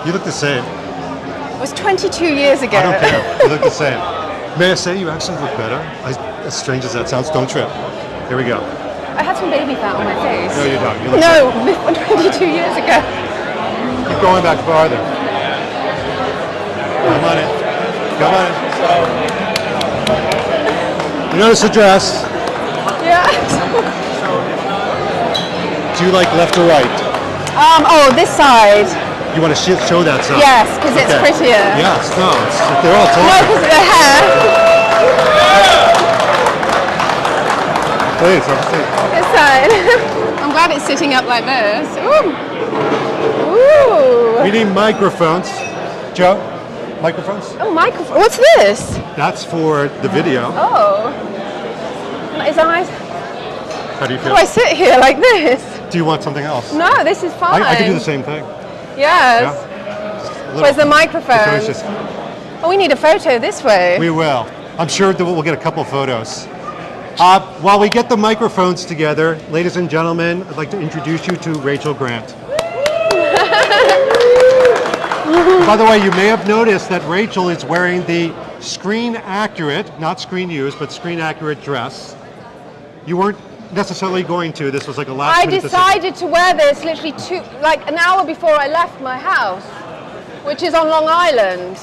You look the same. It was 22 years ago. I don't care. You look the same. May I say you actually look better? As strange as that sounds, don't trip. Here we go. I had some baby fat on my face. No, you don't. You look No, 22 years ago. Keep going back farther. Come on in. Come on in. You notice the dress? Yeah. Do you like left or right? Oh, this side. You want to show that side? Yes, because it's prettier. Yes, no, they're all No, talking. because of the hair. Please, have a seat. This side. I'm glad it's sitting up like this. Ooh. Ooh. We need microphones. Joe, microphones? Oh, microphone. What's this? That's for the video. Oh. Is I? How do you Do feel? I sit here like this? Do you want something else? No, this is fine. I can do the same thing. Yes. Yeah. Where's the microphone? It's just, Oh, we need a photo this way. we will. I'm sure that we'll get a couple photos. While we get the microphones together, ladies and gentlemen, I'd like to introduce you to Rachel Grant. By the way, you may have noticed that Rachel is wearing the screen accurate, not screen used, but screen accurate dress. You weren't necessarily going to. This was like a last I minute decided to wear this literally like an hour before I left my house, which is on Long Island.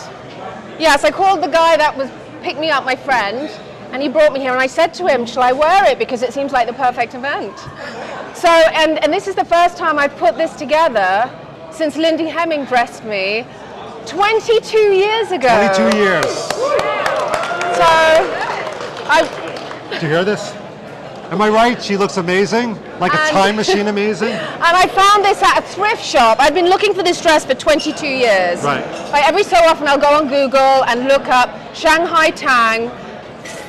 Yes, I called the guy that picked me up, my friend, and he brought me here, and I said to him, shall I wear it? Because it seems like the perfect event. So, and this is the first time I've put this together since Lindy Hemming dressed me 22 years ago. 22 years. So, Did you hear this? Am I right? She looks amazing? Like a time machine amazing? And I found this at a thrift shop. I've been looking for this dress for 22 years. Right. Like every so often I'll go on Google and look up Shanghai Tang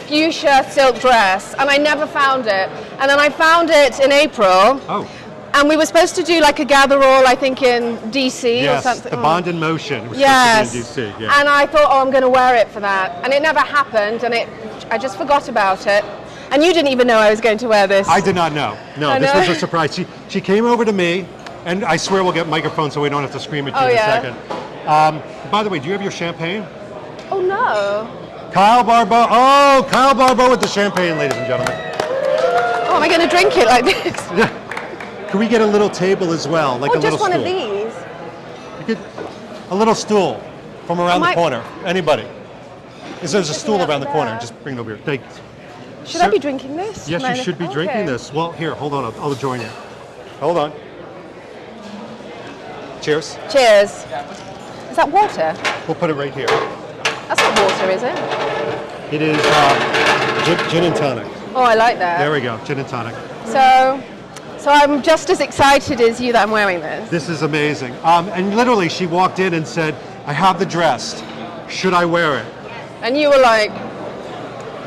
fuchsia silk dress, and I never found it. And then I found it in April. Oh. And we were supposed to do like a gather-all, I think, in DC Yes, or something. the Bond in Motion was Yes. supposed to be in DC. Yeah. And I thought, oh, I'm going to wear it for that. And it never happened, and I just forgot about it. And you didn't even know I was going to wear this. I did not know. No, I this know. was a surprise. She came over to me, and I swear we'll get microphones so we don't have to scream at you Oh, in yeah. a second. By the way, do you have your champagne? Oh, no. Kyle Barbeau. Oh, Kyle Barbeau with the champagne, ladies and gentlemen. Oh, am I going to drink it like this? Can we get a little table as well, like a little just one stool? of these. You could, a little stool from around the might- corner. Anybody? There's a stool up around the corner. there. Just bring it over here. Thank you. Should I be drinking this? Yes, you should be drinking this. Well, here, hold on. I'll join you. Hold on. Cheers. Cheers. Is that water? We'll put it right here. That's not water, is it? It is gin and tonic. Oh, I like that. There we go, gin and tonic. So I'm just as excited as you that I'm wearing this. This is amazing. And literally, she walked in and said, I have the dress. Should I wear it? And you were like,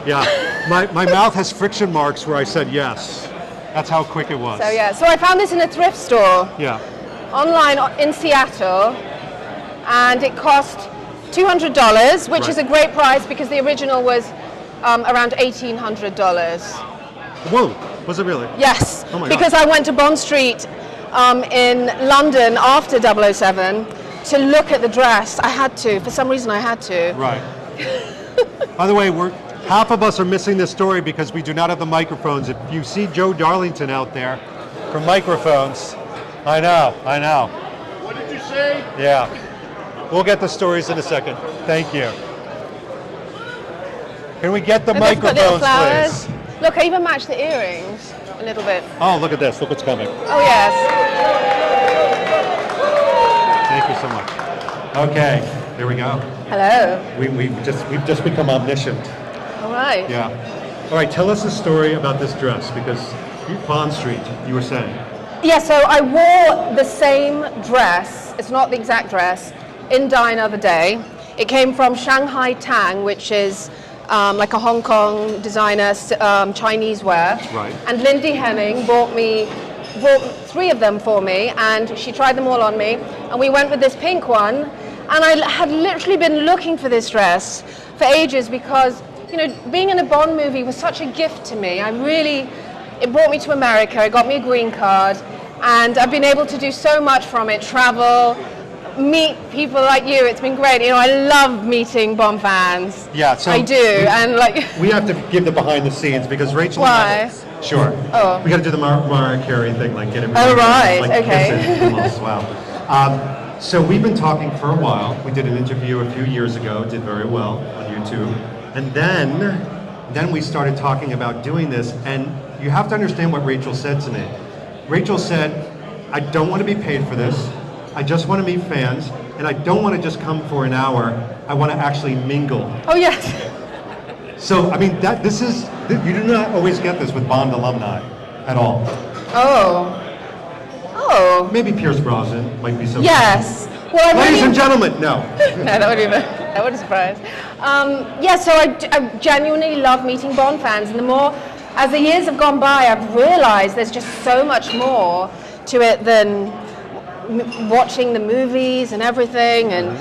Yeah. My mouth has friction marks where I said yes. That's how quick it was. so yeah. So I found this in a thrift store Yeah. online in Seattle, and it cost $200, which Right. is a great price because the original was around $1,800. Whoa, was it really? Yes, Oh my because God. I went to Bond Street in London after 007 to look at the dress. I had to, for some reason I had to. Right. By the way, half of us are missing this story because we do not have the microphones. If you see Joe Darlington out there for microphones, I know. What did you say? Yeah. We'll get the stories in a second. Thank you. Can we get the And they've got little microphones, flowers. please? Look, I even matched the earrings a little bit. Oh, look at this. Look what's coming. Oh yes. Thank you so much. Okay, here we go. Hello. We've just become omniscient. All right. Yeah. All right, tell us a story about this dress because Bond Street, you were saying. Yeah, so I wore the same dress, it's not the exact dress, in Die Another Day. It came from Shanghai Tang, which is like a Hong Kong designer, Chinese wear. Right. And Lindy Hemming bought 3 of them for me, and she tried them all on me, and we went with this pink one, and I had literally been looking for this dress for ages because, you know, being in a Bond movie was such a gift to me. It brought me to America, it got me a green card, and I've been able to do so much from it, travel, meet people like you. It's been great. You know, I love meeting Bond fans. Yeah, so I do, and like. we have to give the behind the scenes because Rachel. Why? Sure. Oh. We got to do the Mariah Carey thing, like get him. Oh, right, like okay. kiss it almost. Wow. So we've been talking for a while. We did an interview a few years ago. Did very well on YouTube, and then we started talking about doing this. And you have to understand what Rachel said to me. Rachel said, "I don't want to be paid for this. I just want to meet fans, and I don't want to just come for an hour. I want to actually mingle." Oh yes. So, I mean, you do not always get this with Bond alumni at all. Oh. Oh. Maybe Pierce Brosnan might be so. Yes. Well, I Ladies really- and gentlemen, no. No, that would surprise. Yeah, so I genuinely love meeting Bond fans, and the more, as the years have gone by, I've realised there's just so much more to it than watching the movies and everything, and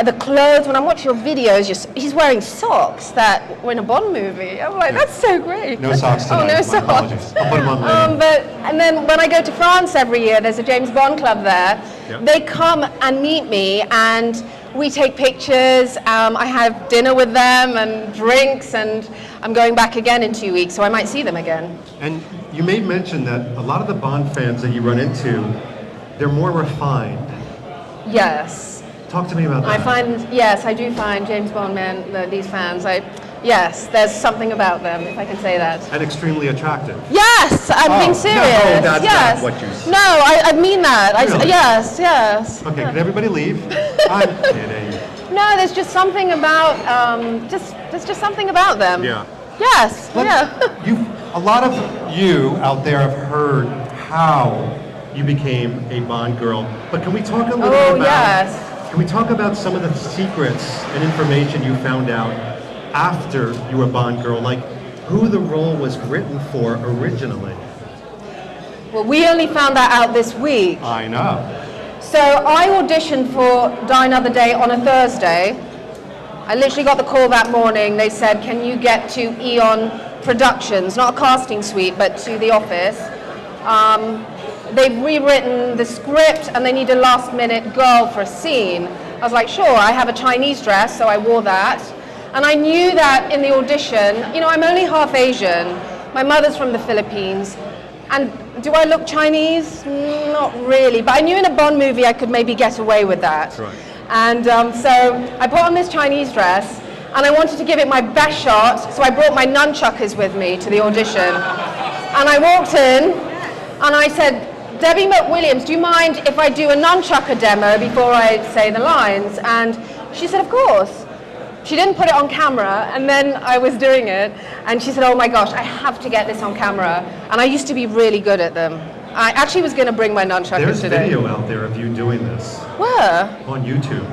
the clothes. When I'm watching your videos, he's wearing socks that were in a Bond movie. I'm like, that's so great. No socks tonight. Oh, no My socks. apologies. I'll put them on later. And then when I go to France every year, there's a James Bond club there. Yep. They come and meet me, and we take pictures. I have dinner with them and drinks, and I'm going back again in 2 weeks, so I might see them again. And you made mention that a lot of the Bond fans that you run into, they're more refined. Yes. Talk to me about that. I do find James Bond men, these fans, yes, there's something about them, if I can say that. And extremely attractive. Yes, I'm being serious. No, that's yes. not what you said. No, I mean that. Really? Yes. Okay, can everybody leave? I'm kidding. No, there's just something about, there's just something about them. Yeah. Yes, A lot of you out there have heard how you became a Bond girl, but can we talk a little bit about? Yes. Can we talk about some of the secrets and information you found out after you were Bond girl, like who the role was written for originally? Well, we only found that out this week. I know. So I auditioned for Die Another Day on a Thursday. I literally got the call that morning. They said, can you get to Eon Productions, not a casting suite, but to the office. They've rewritten the script and they need a last minute girl for a scene. I was like, sure, I have a Chinese dress, so I wore that. And I knew that in the audition, you know, I'm only half Asian. My mother's from the Philippines. And do I look Chinese? Not really. But I knew in a Bond movie I could maybe get away with that. Right. And so I put on this Chinese dress and I wanted to give it my best shot. So I brought my nunchuckers with me to the audition. And I walked in and I said, Debbie McWilliams, do you mind if I do a nunchucker demo before I say the lines? And she said, of course. She didn't put it on camera, and then I was doing it, and she said, oh my gosh, I have to get this on camera. And I used to be really good at them. I actually was going to bring my nunchuckers There's today. video out there of you doing this Where? on YouTube.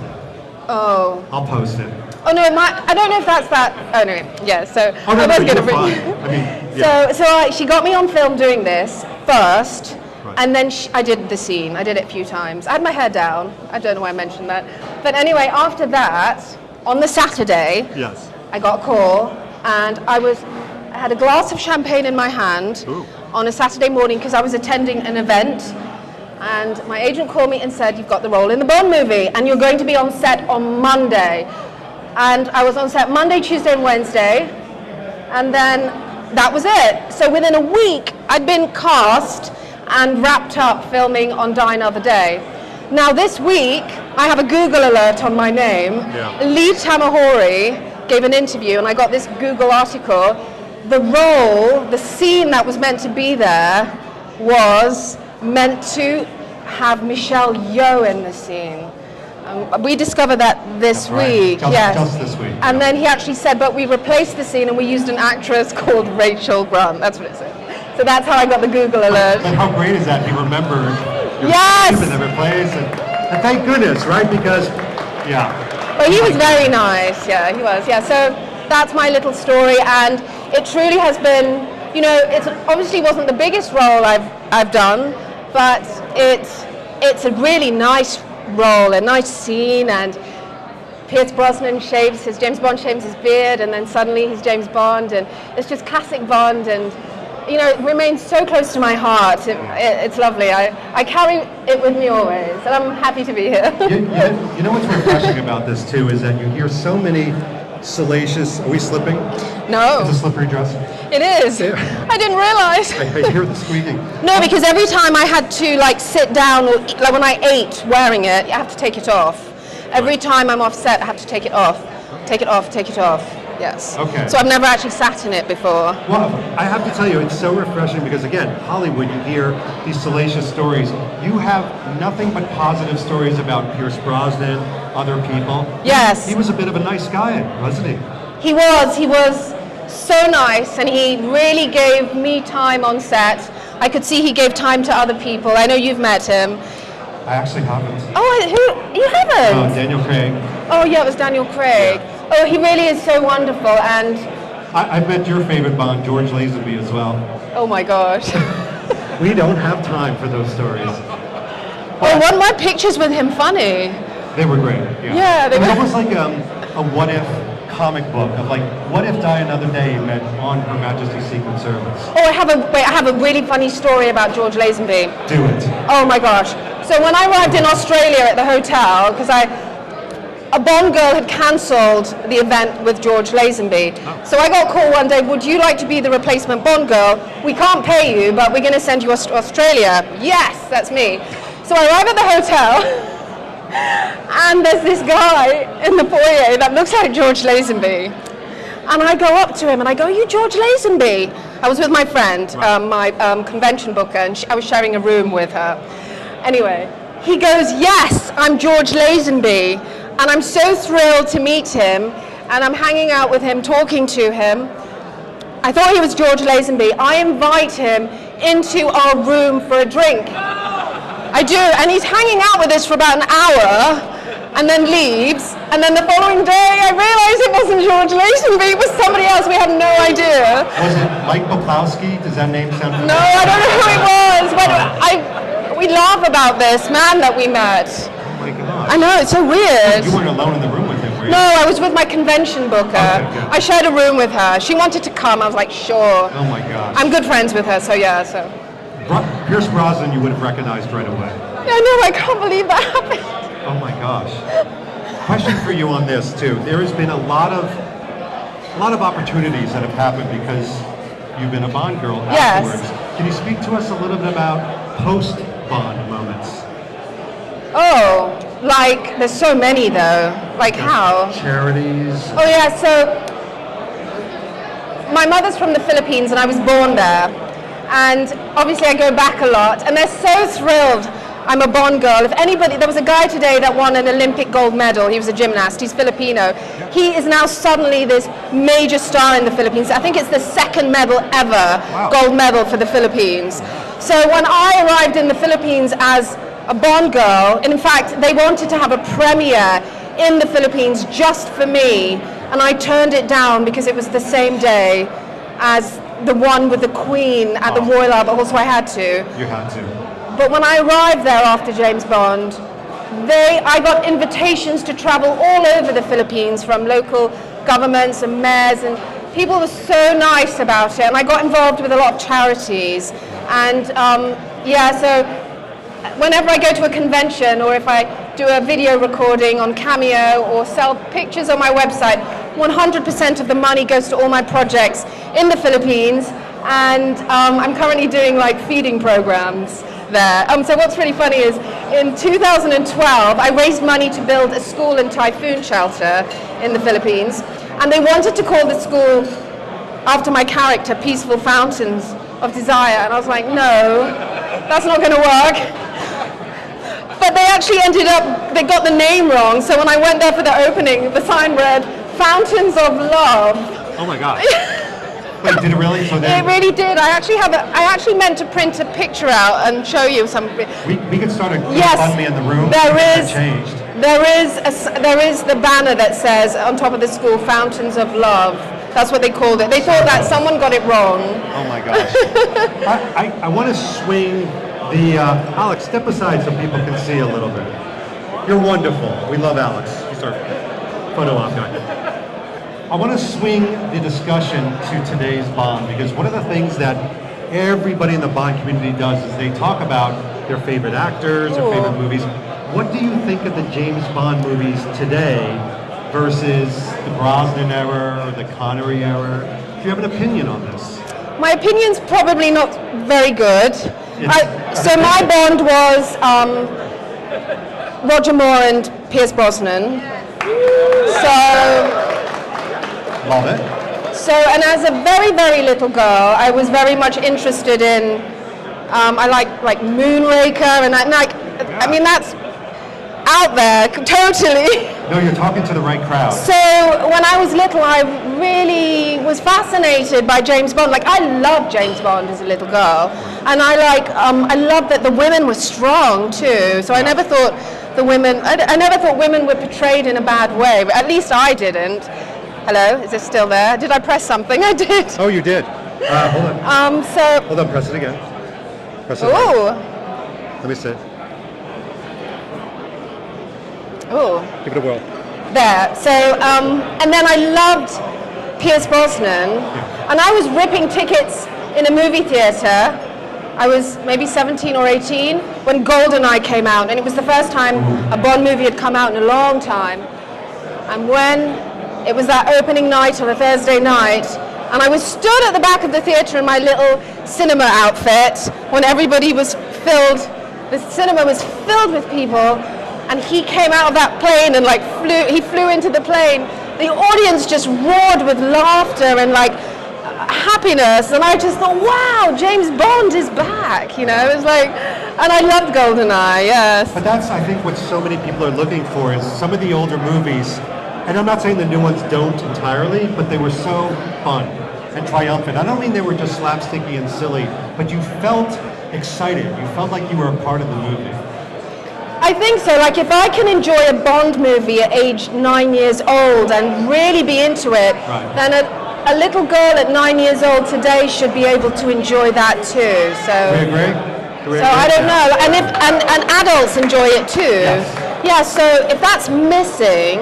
Oh. I'll post it. Oh no, I don't know if that's that. Oh no, yeah. So Oh, no, I was no, going to you're bring. fine. I mean, yeah. So she got me on film doing this first, Right. and then I did the scene. I did it a few times. I had my hair down. I don't know why I mentioned that. But anyway, after that, on the Saturday, Yes. I got a call, and I had a glass of champagne in my hand Ooh. on a Saturday morning because I was attending an event. And my agent called me and said, you've got the role in the Bond movie, and you're going to be on set on Monday. And I was on set Monday, Tuesday, and Wednesday, and then that was it. So within a week, I'd been cast and wrapped up filming on Die Another Day. Now this week, I have a Google alert on my name. Yeah. Lee Tamahori gave an interview, and I got this Google article. The role, the scene that was meant to be there, was meant to have Michelle Yeoh in the scene. We discovered that this That's right. week. Just- just this week, And yeah. then he actually said, but we replaced the scene and we used an actress called Rachel Grant. That's what it said. So that's how I got the Google alert. But how great is that? He remembered your Yes! name in every place, and thank goodness, right? Because, yeah. But he was very nice, yeah, he was, yeah. So that's my little story, and it truly has been, you know, it obviously wasn't the biggest role I've done, but it's a really nice role, a nice scene, and Pierce Brosnan James Bond shaves his beard, and then suddenly he's James Bond, and it's just classic Bond, and you know, it remains so close to my heart. It's lovely. I carry it with me always, and I'm happy to be here. You know what's refreshing about this too is that you hear so many salacious. Are we slipping? No. It's a slippery dress. It is. I didn't realize. I hear the squeaking. No, because every time I had to like sit down, or like when I ate wearing it, I have to take it off. Every time I'm off set, I have to take it off. Take it off, take it off. Yes. Okay. So I've never actually sat in it before. Well, I have to tell you, it's so refreshing because, again, Hollywood, you hear these salacious stories. You have nothing but positive stories about Pierce Brosnan, other people. Yes. He was a bit of a nice guy, wasn't he? He was so nice, and he really gave me time on set. I could see he gave time to other people. I know you've met him. I actually haven't. Oh, who? You haven't? Daniel Craig. Oh, yeah, it was Daniel Craig. Yeah. Oh, he really is so wonderful, and I've met your favorite Bond, George Lazenby, as well. oh my gosh. We don't have time for those stories. Oh, weren't my pictures with him funny? They were great. Yeah, they it was were. almost like a what-if comic book of like, what if Die Another Day met on Her Majesty's Secret Service? Oh, I have a really funny story about George Lazenby. Do it. Oh my gosh. So when I arrived in Australia at the hotel, because a Bond girl had cancelled the event with George Lazenby. Oh. So I got a call one day, would you like to be the replacement Bond girl? We can't pay you, but we're going to send you to Australia. Yes, that's me. So I arrive at the hotel, and there's this guy in the foyer that looks like George Lazenby. And I go up to him and I go, you George Lazenby? I was with my friend, my convention booker, and I was sharing a room with her. Anyway, he goes, yes, I'm George Lazenby. And I'm so thrilled to meet him, and I'm hanging out with him, talking to him. I thought he was George Lazenby. I invite him into our room for a drink. I do, and he's hanging out with us for about an hour, and then leaves. And then the following day, I realized it wasn't George Lazenby, it was somebody else. We had no idea. Was it Mike Poplawski? Does that name sound familiar? No, I don't know who it was, but we laugh about this man that we met. Oh my God. I know, it's so weird. You weren't alone in the room with him, were you? No, I was with my convention booker. Okay, good. I shared a room with her. She wanted to come. I was like, sure. Oh my gosh. I'm good friends with her, so yeah. So. Pierce Brosnan, you would have recognized right away. I know. I can't believe that happened. Oh my gosh. Question for you on this too. There has been a lot of opportunities that have happened because you've been a Bond girl afterwards. Yes. Can you speak to us a little bit about post-Bond moments? Oh, like there's so many though. Like how? Charities. Oh yeah. So my mother's from the Philippines, and I was born there. And obviously I go back a lot, and they're so thrilled I'm a Bond girl. If anybody, there was a guy today that won an Olympic gold medal. He was a gymnast. He's Filipino. Yep. He is now suddenly this major star in the Philippines. I think it's the second medal ever, gold medal for the Philippines. So when I arrived in the Philippines as a Bond girl, and in fact, they wanted to have a premiere in the Philippines just for me, and I turned it down because it was the same day as the one with the Queen at the Royal Albert Hall, so I had to. You had to. But when I arrived there after James Bond, I got invitations to travel all over the Philippines from local governments and mayors, and people were so nice about it, and I got involved with a lot of charities. And so whenever I go to a convention, or if I do a video recording on Cameo or sell pictures on my website, 100% of the money goes to all my projects in the Philippines, and I'm currently doing like feeding programs there. So what's really funny is in 2012 I raised money to build a school and typhoon shelter in the Philippines, and they wanted to call the school after my character, Peaceful Fountains of Desire, and I was like, no, that's not going to work. But they actually they got the name wrong, so when I went there for the opening, the sign read Fountains of Love. Oh my God. Wait, did it really? So it really did. I actually meant to print a picture out and show you some. We could start a GoFundMe in the room. There is the banner that says on top of the school, Fountains of Love. That's what they called it. They thought that someone got it wrong. Oh my gosh. I want to swing the Alex, step aside so people can see a little bit. You're wonderful. We love Alex. He's our photo op guy. I want to swing the discussion to today's Bond, because one of the things that everybody in the Bond community does is they talk about their favorite actors, their favorite movies. What do you think of the James Bond movies today versus the Brosnan era or the Connery era? Do you have an opinion on this? My opinion's probably not very good. So my Bond was Roger Moore and Pierce Brosnan. Love it. So, and as a very, very little girl, I was very much interested in, I like Moonraker, and I mean, that's out there, totally. No, you're talking to the right crowd. So, when I was little, I really was fascinated by James Bond. Like, I loved James Bond as a little girl. And I loved that the women were strong, too. So I never thought I never thought women were portrayed in a bad way, but at least I didn't. Hello, is this still there? Did I press something? I did. Oh, you did. Hold on. Hold on, press it again. Press it again. Let me see. Oh. Give it a whirl. There. So, and then I loved Pierce Brosnan, and I was ripping tickets in a movie theater. I was maybe 17 or 18 when GoldenEye came out, and it was the first time a Bond movie had come out in a long time. And when it was that opening night on a Thursday night, and I was stood at the back of the theater in my little cinema outfit when everybody was filled, the cinema was filled with people, and he came out of that plane and he flew into the plane. The audience just roared with laughter and happiness, and I just thought, wow, James Bond is back, It was and I loved GoldenEye, yes. But that's, I think, what so many people are looking for is some of the older movies, and I'm not saying the new ones don't entirely, but they were so fun and triumphant. I don't mean they were just slapsticky and silly, but you felt excited. You felt like you were a part of the movie. I think so. If I can enjoy a Bond movie at age 9 years old and really be into it, then a little girl at 9 years old today should be able to enjoy that too. So we agree? So I don't know, and adults enjoy it too. Yes. Yeah. So if that's missing,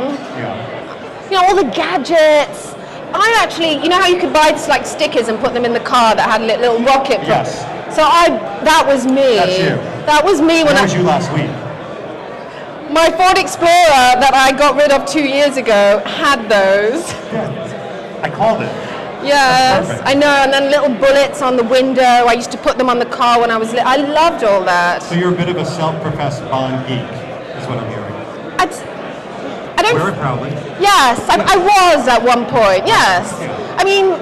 all the gadgets. I actually, how you could buy stickers and put them in the car that had a little rocket. Yes. So that was me. That's you. That was me when that was you last week. My Ford Explorer that I got rid of 2 years ago had those. Yeah. I called it. Yes, I know, and then little bullets on the window. I used to put them on the car when I was little. I loved all that. So you're a bit of a self-professed Bond geek, is what I'm hearing. I don't. Wear it proudly. Yes, I was at one point. Yes. I mean,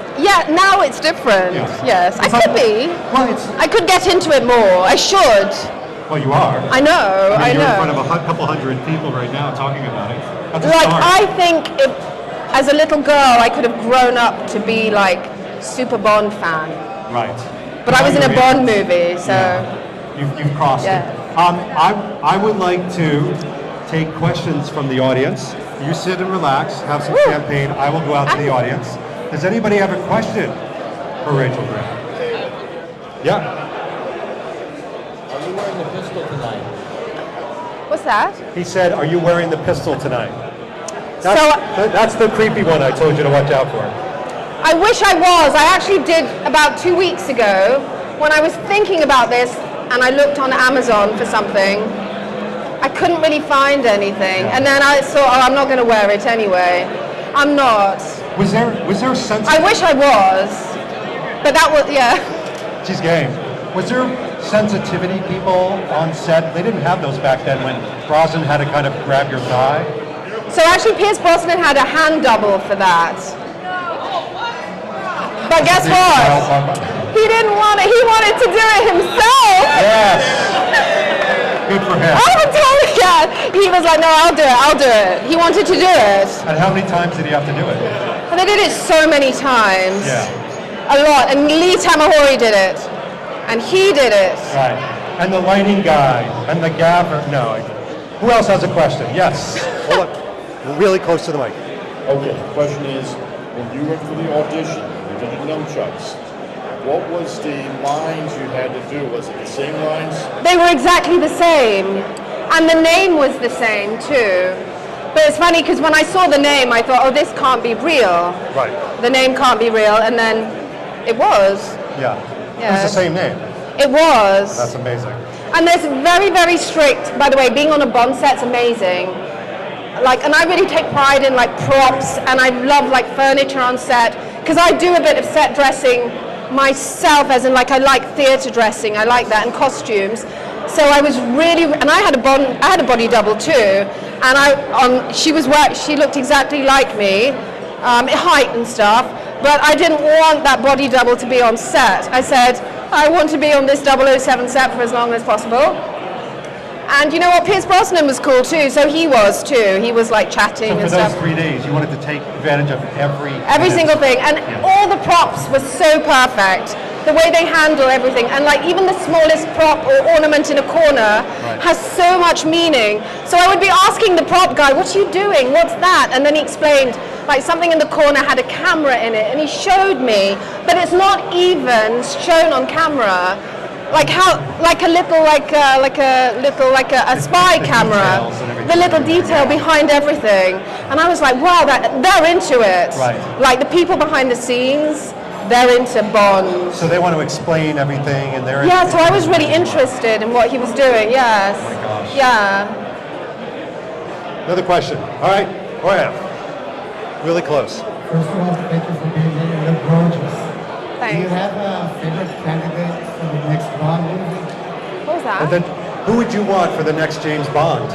now it's different. Yes, I could be. Well, I could get into it more. I should. Well, you are. I know. I You're know. in front of a couple hundred people right now talking about it. That's a start. I think as a little girl, I could have grown up to be super Bond fan. Right. But I was in a Bond movie, so. Yeah. You've crossed it. I would like to take questions from the audience. You sit and relax, have some champagne. I will go out to the audience. Does anybody have a question for Rachel Gray? Yeah. Are you wearing the pistol tonight? What's that? He said, "Are you wearing the pistol tonight?" That's the creepy one I told you to watch out for. I wish I was. I actually did about 2 weeks ago when I was thinking about this and I looked on Amazon for something. I couldn't really find anything. And then I thought, I'm not going to wear it anyway. I'm not. Was there a sense? I wish I was. But that was, She's game. Was there sensitivity people on set? They didn't have those back then when Brosnan had to kind of grab your thigh. So actually Pierce Brosnan had a hand double for that. But guess what? He didn't want it. He wanted to do it himself. Yes. Good for him. I would totally, He was like, no, I'll do it. He wanted to do it. And how many times did he have to do it? And they did it so many times. Yeah. A lot. And Lee Tamahori did it. And he did it. Right. And the lighting guy. And the gaffer. No. Who else has a question? Yes. Hold on. Really close to the mic. Okay, the question is, when you went for the audition, you did the nunchucks, what was the lines you had to do? Was it the same lines? They were exactly the same. And the name was the same too. But it's funny because when I saw the name, I thought, this can't be real. Right. The name can't be real. And then it was. Yeah. It was the same name. It was. That's amazing. And there's very, very strict, by the way, being on a Bond set's amazing. Like, and I really take pride in like props, and I love like furniture on set, because I do a bit of set dressing myself, as in like I like theatre dressing, I like that, and costumes. So I was really, and I had a body double too, and she looked exactly like me, height and stuff, but I didn't want that body double to be on set. I said, I want to be on this 007 set for as long as possible. And you know what, Pierce Brosnan was cool too, so he was too. He was like chatting So for and stuff. those 3 days, you wanted to take advantage of every Single thing, and all the props were so perfect. The way they handle everything, and like even the smallest prop or ornament in a corner has so much meaning. So I would be asking the prop guy, what are you doing? What's that? And then he explained, like something in the corner had a camera in it, and he showed me, but it's not even shown on camera. Like how, like a spy camera, the little detail behind everything, and I was like, wow, they're into it. Right. Like the people behind the scenes, they're into Bond. So they want to explain everything, and they're Yeah. So I was really interested in what he was doing. Yes. Oh my gosh. Yeah. Another question. All right, go ahead. Really close. First of all, thank you for being here. You're gorgeous. Do you Thanks. have a favorite candidate for the next Bond movie? What was that? And then, who would you want for the next James Bond?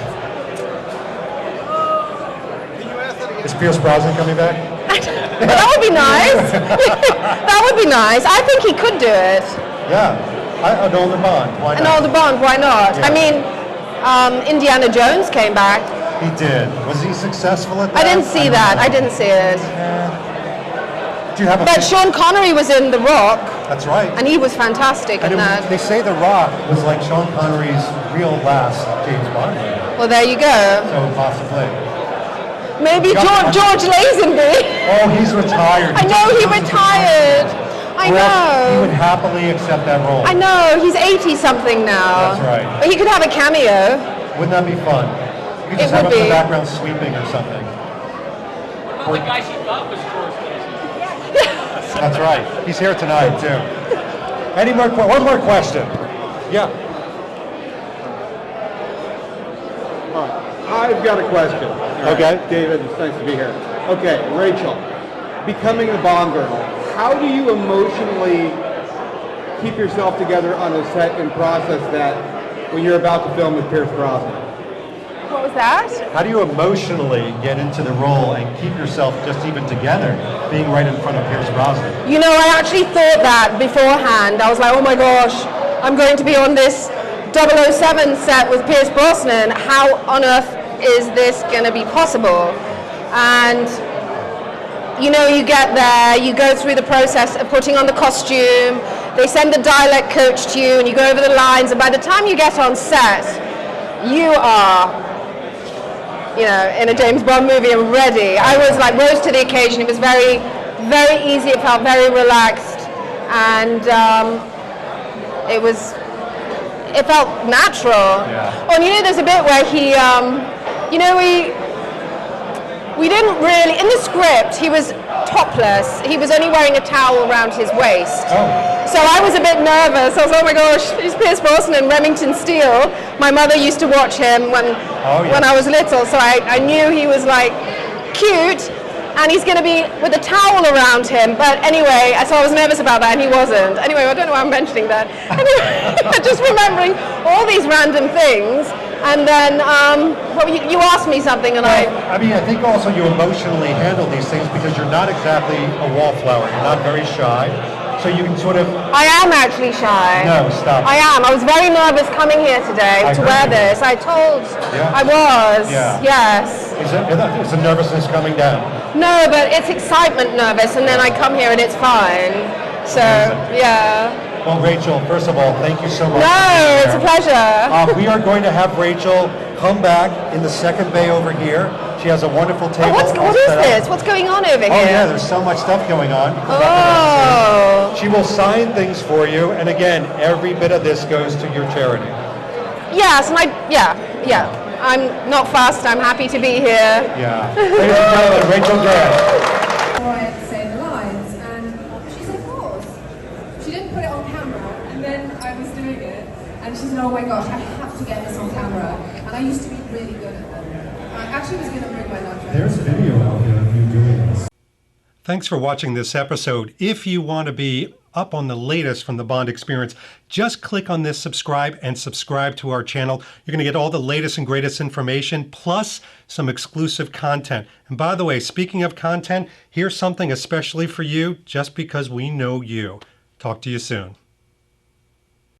Is Pierce Brosnan coming back? That would be nice. That would be nice. I think he could do it. Yeah, an older Bond. Why An not? older Bond, why not? Yeah. I mean, Indiana Jones came back. He did. Was he successful at that? I didn't see that. I didn't see it. Do you have a? But Sean Connery was in The Rock, That's right. and he was fantastic And in that. they say The Rock was like Sean Connery's real last James Bond movie. Well, there you go. So possibly. Maybe Got- George Lazenby. Oh, he's retired. I know he retired. I He would know. happily accept that role. I know. He's 80-something now. That's right. But he could have a cameo. Wouldn't that be fun? You could It just have would him in be. the background sweeping or something. Well, the guy she thought was George Lazenby. That's right. He's here tonight too. Any more? One more question. Yeah. I've got a question. All Okay. right, David, it's nice to be here. Okay, Rachel, becoming the Bond girl, how do you emotionally keep yourself together on the set and process that when you're about to film with Pierce Brosnan? What was that? How do you emotionally get into the role and keep yourself just even together, being right in front of Pierce Brosnan? You know, I actually thought that beforehand. I was like, oh my gosh, I'm going to be on this 007 set with Pierce Brosnan. How on earth is this going to be possible? And you know, you get there, you go through the process of putting on the costume, they send the dialect coach to you, and you go over the lines, and by the time you get on set, you are, you know, in a James Bond movie and ready. I was like, rose to the occasion. It was very, very easy. It felt very relaxed, and it felt natural. Yeah. Oh, and you know, there's a bit where he, you know, we didn't really, in the script, he was topless. He was only wearing a towel around his waist. Oh. So I was a bit nervous. I was, oh my gosh, he's Pierce Brosnan, Remington Steele. My mother used to watch him when I was little, so I knew he was like cute, and he's going to be with a towel around him. But anyway, so I was nervous about that, and he wasn't. Anyway, I don't know why I'm mentioning that. Anyway, just remembering all these random things. And then, well, you asked me something, and I mean, I think also you emotionally handle these things because you're not exactly a wallflower. You're not very shy. So you can sort of... I am actually shy. No, stop. I am. I was very nervous coming here today I to heard wear you. this. I told. Yeah. I was. Yeah. Yes. Is the nervousness coming down? No, but it's excitement nervous, and then I come here and it's fine. So, Amazing. yeah. Well, Rachel, first of all, thank you so much. No, it's a pleasure. We are going to have Rachel come back in the second bay over here. She has a wonderful table. What all is set up. this? What's going on over here? Oh yeah, there's so much stuff going on. Oh. She will sign things for you, and again, every bit of this goes to your charity. Yes, and yeah. I'm not fussed. I'm happy to be here. Yeah. Ladies and gentlemen, Rachel Grant. Before I say the lines, and she said pause. She didn't put it on camera, when I was doing it, and she said, oh my gosh, I have to get this on camera. And I used to be really good at them. I actually was going to bring my lunch. There's video out there of you doing this. Thanks for watching this episode. If you want to be up on the latest from the Bond experience, just click on this subscribe and subscribe to our channel. You're going to get all the latest and greatest information, plus some exclusive content. And by the way, speaking of content, here's something especially for you, just because we know you. Talk to you soon.